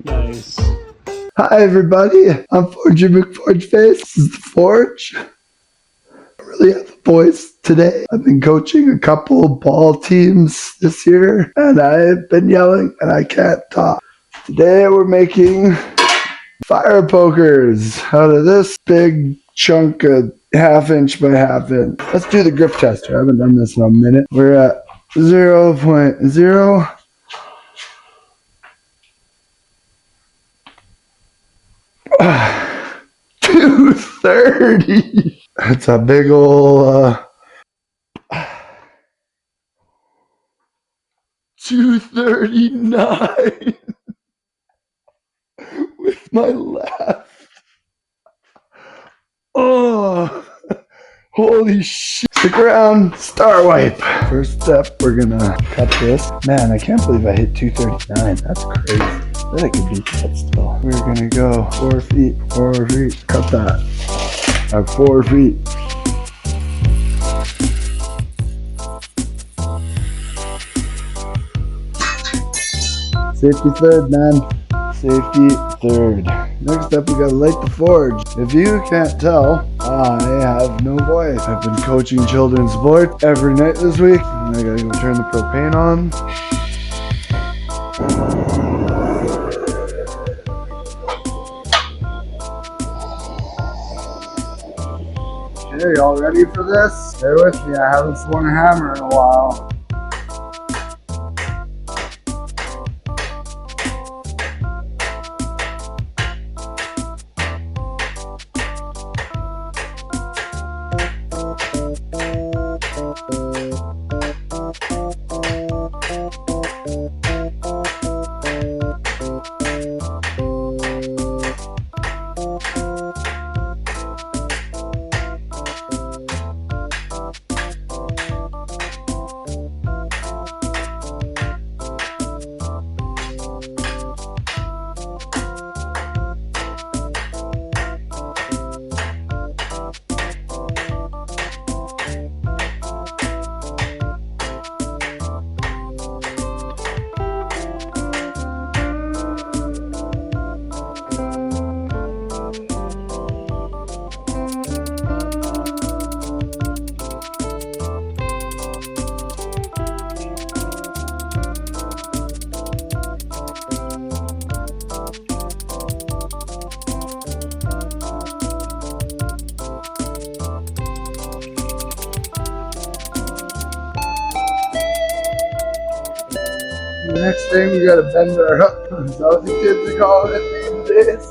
Nice. Hi everybody, I'm Forgey Mc Forge Face. This is the Forge. I really have a voice today. I've been coaching a couple ball teams this year and I've been yelling and I can't talk. Today we're making fire pokers out of this big chunk of 1/2 inch by 1/2 inch. Let's do the grip tester. I haven't done this in a minute. We're at 0.0. 230. That's a big ol' 239 with my left. Oh, holy shit. Stick around, star wipe. First step, we're gonna cut this. Man, I can't believe I hit 239. That's crazy. I bet I could beat that still. We're gonna go 4 feet, 4 feet. Cut that at 4 feet. Safety third, man. Safety third. Next up, we gotta light the forge. If you can't tell, I have no voice. I've been coaching children's sport every night this week. And I gotta go turn the propane on. Okay, y'all ready for this? Stay with me, I haven't swung a hammer in a while. The next thing, we gotta bend our hook. That's what the kids are calling it these days.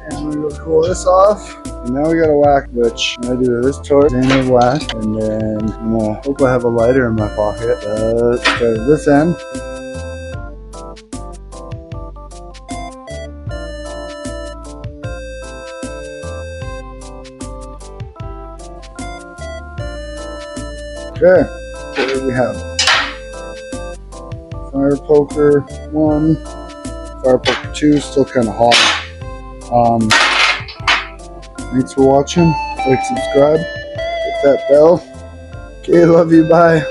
And we're gonna cool this off. And now we got a whack, which I'm gonna do this torch, standard whack, and then I'm gonna hope I have a lighter in my pocket. Let's start at this end. Okay, there we have fire poker 1, fire poker 2, still kind of hot. Thanks for watching. Like, subscribe, hit that bell. Okay, love you, bye.